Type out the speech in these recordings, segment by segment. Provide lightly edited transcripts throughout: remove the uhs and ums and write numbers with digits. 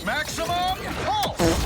Maximum pulse!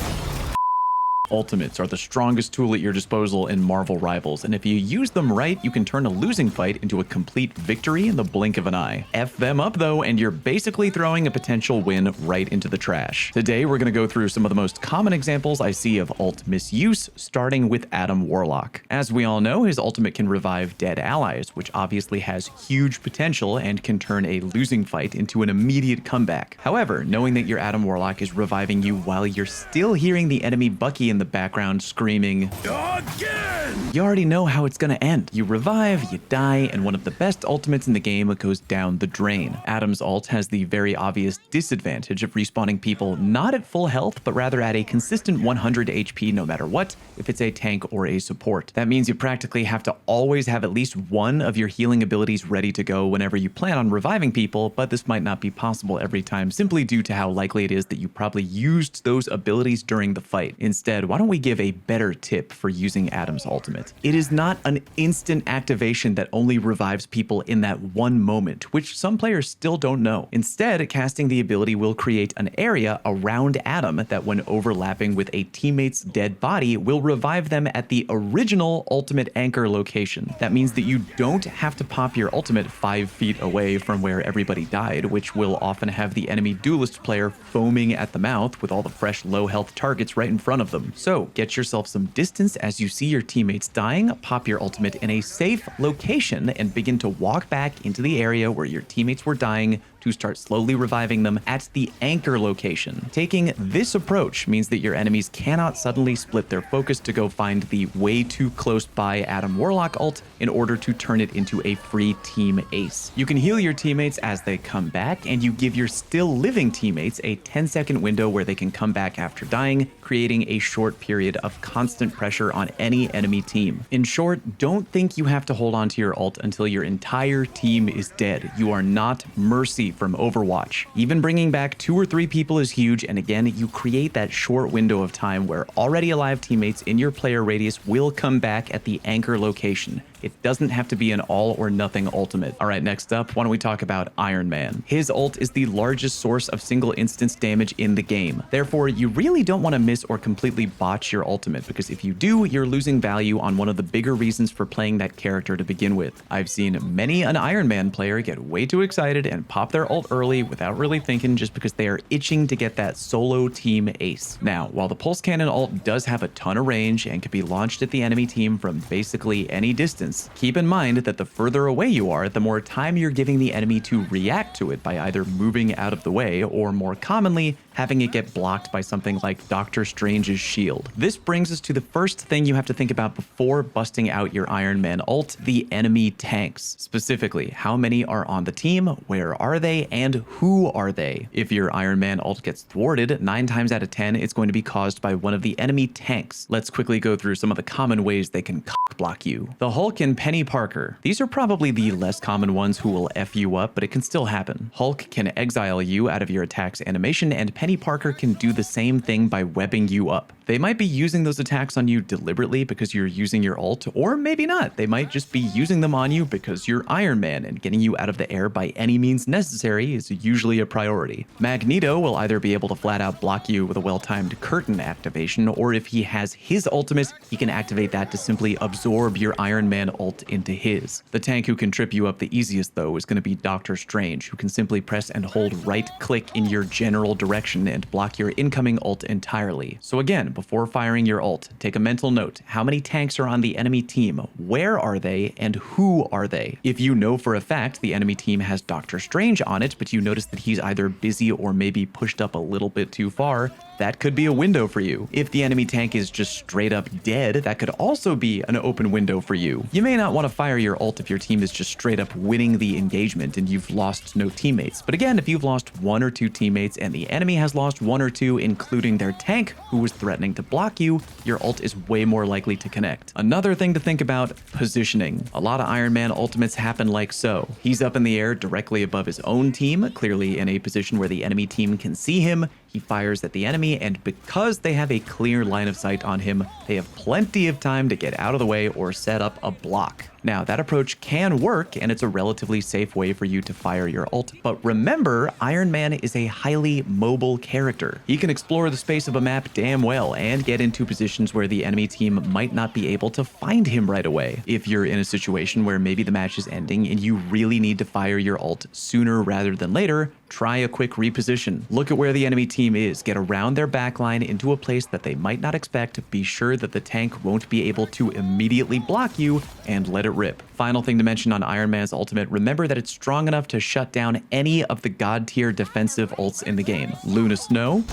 Ultimates are the strongest tool at your disposal in Marvel Rivals, and if you use them right, you can turn a losing fight into a complete victory in the blink of an eye. F them up though, and you're basically throwing a potential win right into the trash. Today, we're going to go through some of the most common examples I see of ult misuse, starting with Adam Warlock. As we all know, his ultimate can revive dead allies, which obviously has huge potential and can turn a losing fight into an immediate comeback. However, knowing that your Adam Warlock is reviving you while you're still hearing the enemy Bucky in the background screaming, "Again!" you already know how it's gonna end. You revive, you die, and one of the best ultimates in the game goes down the drain. Adam's ult has the very obvious disadvantage of respawning people not at full health, but rather at a consistent 100 HP no matter what, if it's a tank or a support. That means you practically have to always have at least one of your healing abilities ready to go whenever you plan on reviving people, but this might not be possible every time simply due to how likely it is that you probably used those abilities during the fight. Instead, why don't we give a better tip for using Adam's ultimate? It is not an instant activation that only revives people in that one moment, which some players still don't know. Instead, casting the ability will create an area around Adam that, when overlapping with a teammate's dead body, will revive them at the original ultimate anchor location. That means that you don't have to pop your ultimate 5 feet away from where everybody died, which will often have the enemy duelist player foaming at the mouth with all the fresh low health targets right in front of them. So get yourself some distance as you see your teammates dying, pop your ultimate in a safe location, and begin to walk back into the area where your teammates were dying to start slowly reviving them at the anchor location. Taking this approach means that your enemies cannot suddenly split their focus to go find the way too close by Adam Warlock ult in order to turn it into a free team ace. You can heal your teammates as they come back, and you give your still living teammates a 10-second window where they can come back after dying, creating a short period of constant pressure on any enemy team. In short, don't think you have to hold on to your ult until your entire team is dead. You are not Mercy from Overwatch. Even bringing back 2 or 3 people is huge, and again, you create that short window of time where already alive teammates in your player radius will come back at the anchor location. It doesn't have to be an all or nothing ultimate. All right, next up, why don't we talk about Iron Man? His ult is the largest source of single instance damage in the game. Therefore, you really don't want to miss or completely botch your ultimate, because if you do, you're losing value on one of the bigger reasons for playing that character to begin with. I've seen many an Iron Man player get way too excited and pop their ult early without really thinking, just because they are itching to get that solo team ace. Now, while the Pulse Cannon ult does have a ton of range and can be launched at the enemy team from basically any distance, keep in mind that the further away you are, the more time you're giving the enemy to react to it by either moving out of the way or, more commonly, having it get blocked by something like Doctor Strange's shield. This brings us to the first thing you have to think about before busting out your Iron Man ult: the enemy tanks. Specifically, how many are on the team, where are they, and who are they? If your Iron Man ult gets thwarted, 9 times out of 10, it's going to be caused by one of the enemy tanks. Let's quickly go through some of the common ways they can block you. The Hulk and Peni Parker. These are probably the less common ones who will F you up, but it can still happen. Hulk can exile you out of your attack's animation, and Peni Parker can do the same thing by webbing you up. They might be using those attacks on you deliberately because you're using your ult, or maybe not. They might just be using them on you because you're Iron Man, and getting you out of the air by any means necessary is usually a priority. Magneto will either be able to flat out block you with a well-timed curtain activation, or if he has his ultimate, he can activate that to simply absorb your Iron Man ult into his. The tank who can trip you up the easiest though is going to be Doctor Strange, who can simply press and hold right-click in your general direction and block your incoming ult entirely. So again, before firing your ult, take a mental note. How many tanks are on the enemy team? Where are they? And who are they? If you know for a fact the enemy team has Doctor Strange on it, but you notice that he's either busy or maybe pushed up a little bit too far, that could be a window for you. If the enemy tank is just straight up dead, that could also be an open window for you. You may not want to fire your ult if your team is just straight up winning the engagement and you've lost no teammates. But again, if you've lost 1 or 2 teammates and the enemy has lost 1 or 2, including their tank who was threatening to block you, your ult is way more likely to connect. Another thing to think about: positioning. A lot of Iron Man ultimates happen like so. He's up in the air directly above his own team, clearly in a position where the enemy team can see him. He fires at the enemy, and because they have a clear line of sight on him, they have plenty of time to get out of the way or set up a block. Now, that approach can work, and it's a relatively safe way for you to fire your ult, but remember, Iron Man is a highly mobile character. He can explore the space of a map damn well and get into positions where the enemy team might not be able to find him right away. If you're in a situation where maybe the match is ending and you really need to fire your ult sooner rather than later, try a quick reposition. Look at where the enemy team is, get around their backline into a place that they might not expect, be sure that the tank won't be able to immediately block you, and let it rip. Final thing to mention on Iron Man's ultimate, remember that it's strong enough to shut down any of the god tier defensive ults in the game. Luna Snow,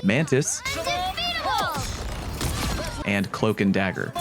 Mantis, and Cloak and Dagger.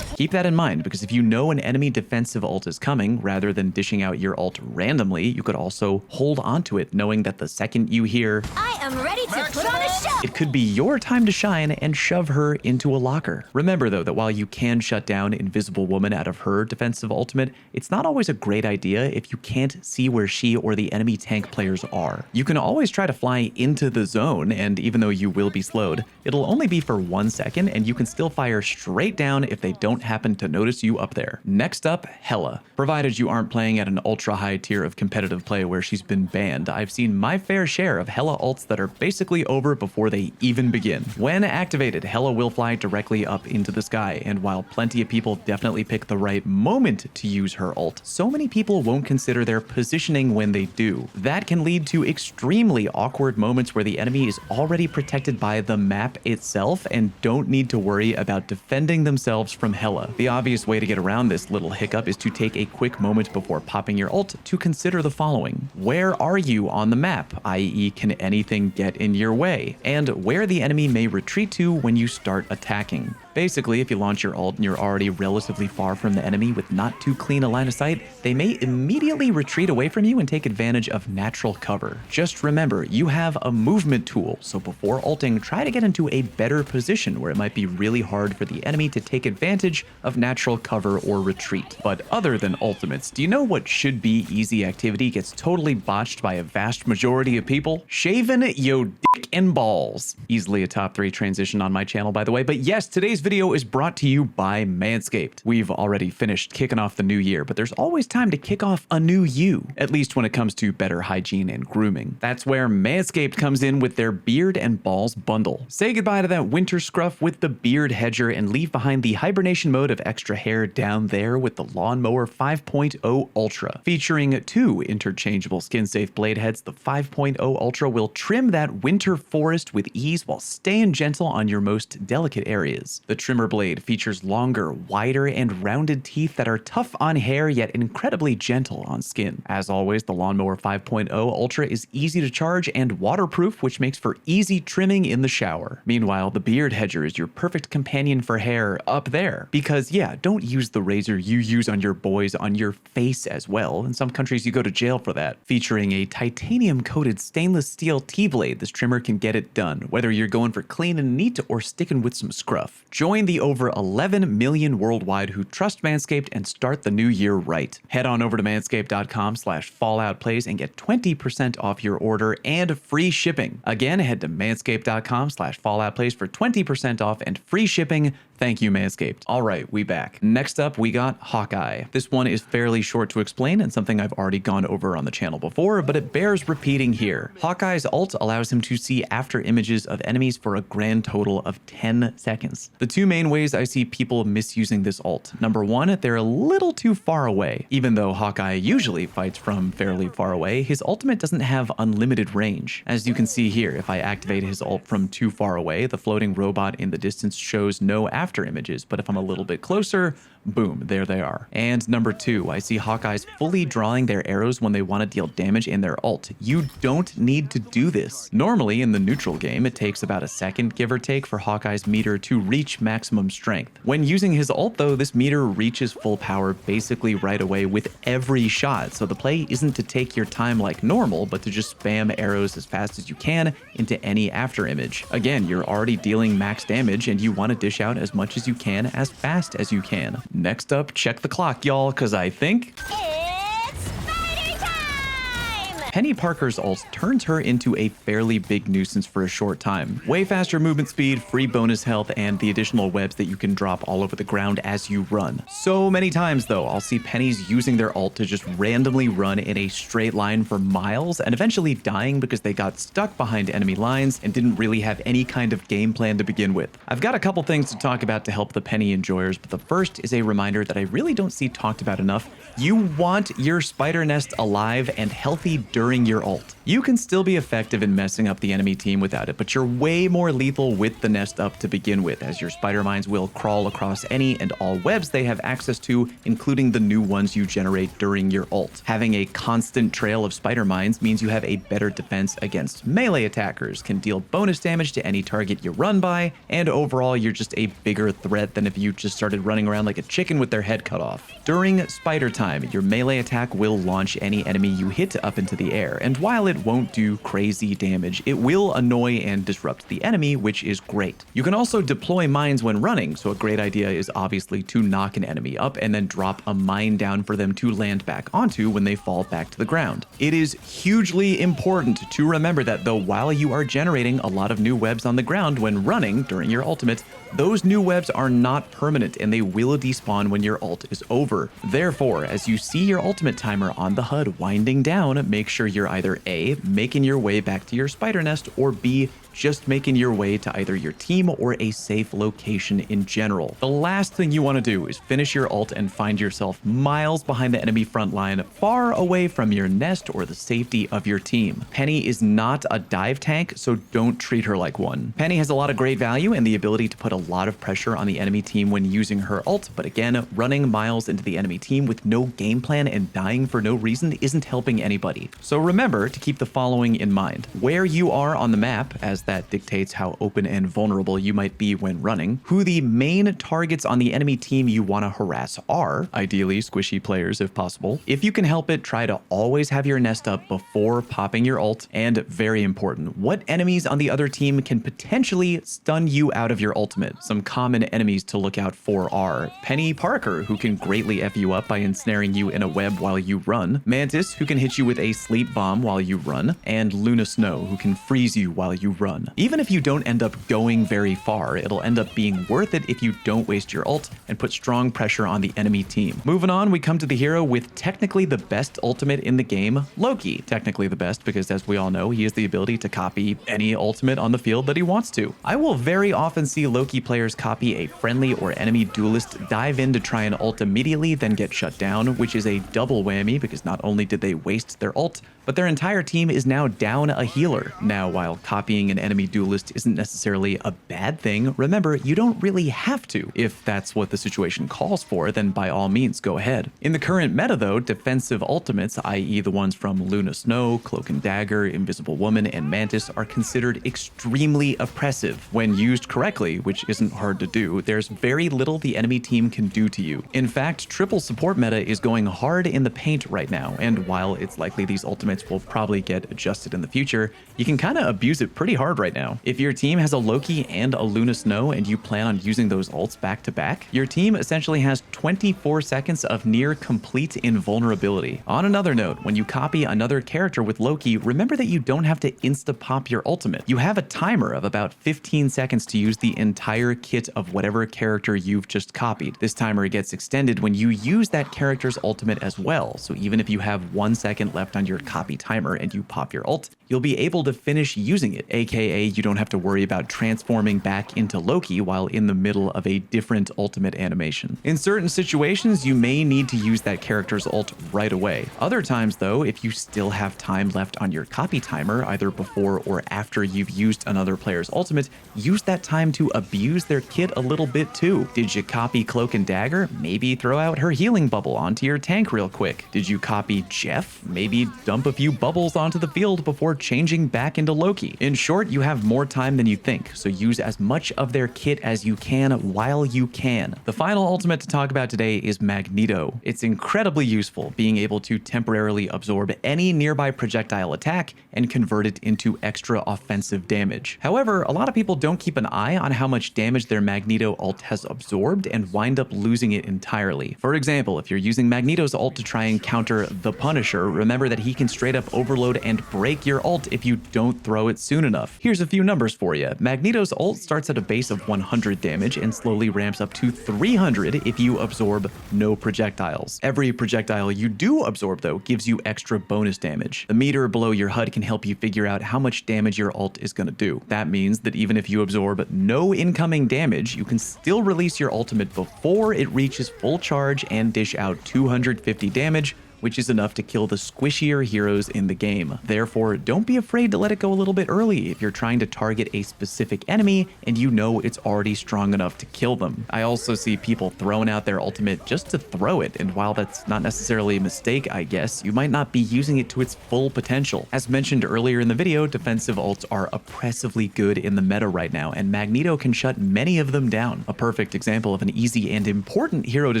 Keep that in mind, because if you know an enemy defensive ult is coming, rather than dishing out your ult randomly, you could also hold onto it knowing that the second you hear, I am ready to put on a show, it could be your time to shine and shove her into a locker. Remember though that while you can shut down Invisible Woman out of her defensive ultimate, it's not always a great idea if you can't see where she or the enemy tank players are. You can always try to fly into the zone, and even though you will be slowed, it'll only be for 1 second, and you can still fire straight down if they don't happen to notice you up there. Next up, Hela. Provided you aren't playing at an ultra high tier of competitive play where she's been banned, I've seen my fair share of Hela ults that are basically over before they even begin. When activated, Hela will fly directly up into the sky, and while plenty of people definitely pick the right moment to use her ult, so many people won't consider their positioning when they do. That can lead to extremely awkward moments where the enemy is already protected by the map itself and don't need to worry about defending themselves from Hela. The obvious way to get around this little hiccup is to take a quick moment before popping your ult to consider the following. Where are you on the map, i.e. can anything get in your way? And where the enemy may retreat to when you start attacking. Basically, if you launch your ult and you're already relatively far from the enemy with not too clean a line of sight, they may immediately retreat away from you and take advantage of natural cover. Just remember, you have a movement tool, so before ulting, try to get into a better position where it might be really hard for the enemy to take advantage of natural cover or retreat. But other than ultimates, do you know what should be easy activity gets totally botched by a vast majority of people? Shaving yo dick and balls. Easily a top 3 transition on my channel, by the way, but yes, today's video is brought to you by Manscaped. We've already finished kicking off the new year, but there's always time to kick off a new you, at least when it comes to better hygiene and grooming. That's where Manscaped comes in with their Beard and Balls bundle. Say goodbye to that winter scruff with the Beard Hedger and leave behind the hibernation mode of extra hair down there with the Lawnmower 5.0 Ultra. Featuring 2 interchangeable skin-safe blade heads, the 5.0 Ultra will trim that winter forest with ease while staying gentle on your most delicate areas. The trimmer blade features longer, wider, and rounded teeth that are tough on hair yet incredibly gentle on skin. As always, the Lawnmower 5.0 Ultra is easy to charge and waterproof, which makes for easy trimming in the shower. Meanwhile, the Beard Hedger is your perfect companion for hair up there. Because yeah, don't use the razor you use on your boys on your face as well. In some countries, you go to jail for that. Featuring a titanium-coated stainless steel T-blade, this trimmer can get it done, whether you're going for clean and neat or sticking with some scruff. Join the over 11 million worldwide who trust Manscaped and start the new year right. Head on over to manscaped.com/falloutplays and get 20% off your order and free shipping. Again, head to manscaped.com/falloutplays for 20% off and free shipping. Thank you, Manscaped. All right, we back. Next up, we got Hawkeye. This one is fairly short to explain and something I've already gone over on the channel before, but it bears repeating here. Hawkeye's ult allows him to see after images of enemies for a grand total of 10 seconds. The 2 main ways I see people misusing this ult. Number 1, they're a little too far away. Even though Hawkeye usually fights from fairly far away, his ultimate doesn't have unlimited range. As you can see here, if I activate his ult from too far away, the floating robot in the distance shows no after images, but if I'm a little bit closer, boom, there they are. And number 2, I see Hawkeyes fully drawing their arrows when they want to deal damage in their ult. You don't need to do this. Normally in the neutral game, it takes about a second, give or take, for Hawkeye's meter to reach maximum strength. When using his ult though, this meter reaches full power basically right away with every shot, so the play isn't to take your time like normal, but to just spam arrows as fast as you can into any after image. Again, you're already dealing max damage and you want to dish out as much as you can as fast as you can. Next up, check the clock, y'all, because I think it's party time! Peni Parker's ult turns her into a fairly big nuisance for a short time. Way faster movement speed, free bonus health, and the additional webs that you can drop all over the ground as you run. So many times though, I'll see Pennies using their ult to just randomly run in a straight line for miles and eventually dying because they got stuck behind enemy lines and didn't really have any kind of game plan to begin with. I've got a couple things to talk about to help the Penny enjoyers, but the first is a reminder that I really don't see talked about enough. You want your spider nest alive and healthy during your ult. You can still be effective in messing up the enemy team without it, but you're way more lethal with the nest up to begin with, as your spider mines will crawl across any and all webs they have access to, including the new ones you generate during your ult. Having a constant trail of spider mines means you have a better defense against melee attackers, can deal bonus damage to any target you run by, and overall you're just a bigger threat than if you just started running around like a chicken with their head cut off. During spider time, your melee attack will launch any enemy you hit up into the air, and while it won't do crazy damage, it will annoy and disrupt the enemy, which is great. You can also deploy mines when running, so a great idea is obviously to knock an enemy up and then drop a mine down for them to land back onto when they fall back to the ground. It is hugely important to remember that though while you are generating a lot of new webs on the ground when running during your ultimate, those new webs are not permanent and they will despawn when your ult is over. Therefore, as you see your ultimate timer on the HUD winding down, make sure you're either A, making your way back to your spider nest, or B, just making your way to either your team or a safe location in general. The last thing you want to do is finish your ult and find yourself miles behind the enemy front line, far away from your nest or the safety of your team. Penny is not a dive tank, so don't treat her like one. Penny has a lot of great value and the ability to put a lot of pressure on the enemy team when using her ult, but again, running miles into the enemy team with no game plan and dying for no reason isn't helping anybody. So remember to keep the following in mind. Where you are on the map, as that dictates how open and vulnerable you might be when running, who the main targets on the enemy team you want to harass are, ideally squishy players if possible. If you can help it, try to always have your nest up before popping your ult, and very important, what enemies on the other team can potentially stun you out of your ultimate. Some common enemies to look out for are Peni Parker, who can greatly F you up by ensnaring you in a web while you run, Mantis, who can hit you with a sleep bomb while you run, and Luna Snow, who can freeze you while you run. Even if you don't end up going very far, it'll end up being worth it if you don't waste your ult and put strong pressure on the enemy team. Moving on, we come to the hero with technically the best ultimate in the game, Loki. Technically the best because, as we all know, he has the ability to copy any ultimate on the field that he wants to. I will very often see Loki players copy a friendly or enemy duelist, dive in to try and ult immediately, then get shut down, which is a double whammy because not only did they waste their ult, but their entire team is now down a healer. Now, while copying an enemy duelist isn't necessarily a bad thing, remember, you don't really have to. If that's what the situation calls for, then by all means, go ahead. In the current meta though, defensive ultimates, i.e. the ones from Luna Snow, Cloak and Dagger, Invisible Woman, and Mantis, are considered extremely oppressive. When used correctly, which isn't hard to do, there's very little the enemy team can do to you. In fact, triple support meta is going hard in the paint right now, and while it's likely these ultimates will probably get adjusted in the future, you can kind of abuse it pretty hard right now. If your team has a Loki and a Luna Snow and you plan on using those ults back to back, your team essentially has 24 seconds of near complete invulnerability. On another note, when you copy another character with Loki, remember that you don't have to insta-pop your ultimate. You have a timer of about 15 seconds to use the entire kit of whatever character you've just copied. This timer gets extended when you use that character's ultimate as well, so even if you have 1 second left on your copy timer and you pop your ult, you'll be able to finish using it, aka you don't have to worry about transforming back into Loki while in the middle of a different ultimate animation. In certain situations, you may need to use that character's ult right away. Other times though, if you still have time left on your copy timer, either before or after you've used another player's ultimate, use that time to abuse their kit a little bit too. Did you copy Cloak and Dagger? Maybe throw out her healing bubble onto your tank real quick. Did you copy Jeff? Maybe dump a few bubbles onto the field before changing back into Loki. In short, you have more time than you think, so use as much of their kit as you can while you can. The final ultimate to talk about today is Magneto. It's incredibly useful, being able to temporarily absorb any nearby projectile attack and convert it into extra offensive damage. However, a lot of people don't keep an eye on how much damage their Magneto ult has absorbed and wind up losing it entirely. early. For example, if you're using Magneto's ult to try and counter the Punisher, remember that he can straight up overload and break your ult if you don't throw it soon enough. Here's a few numbers for you. Magneto's ult starts at a base of 100 damage and slowly ramps up to 300 if you absorb no projectiles. Every projectile you do absorb, though, gives you extra bonus damage. The meter below your HUD can help you figure out how much damage your ult is going to do. That means that even if you absorb no incoming damage, you can still release your ultimate before it reaches full charge and dish out 250 damage, which is enough to kill the squishier heroes in the game. Therefore, don't be afraid to let it go a little bit early if you're trying to target a specific enemy and you know it's already strong enough to kill them. I also see people throwing out their ultimate just to throw it, and while that's not necessarily a mistake, I guess, you might not be using it to its full potential. As mentioned earlier in the video, defensive ults are oppressively good in the meta right now, and Magneto can shut many of them down. A perfect example of an easy and important hero to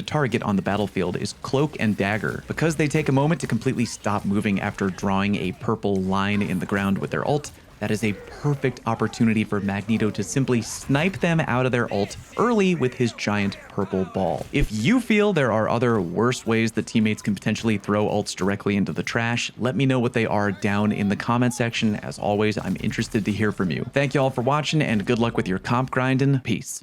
target on the battlefield is Cloak and Dagger. Because they take a moment to completely stop moving after drawing a purple line in the ground with their ult, that is a perfect opportunity for Magneto to simply snipe them out of their ult early with his giant purple ball. If you feel there are other worse ways that teammates can potentially throw ults directly into the trash, let me know what they are down in the comment section. As always, I'm interested to hear from you. Thank you all for watching, and good luck with your comp grinding. Peace.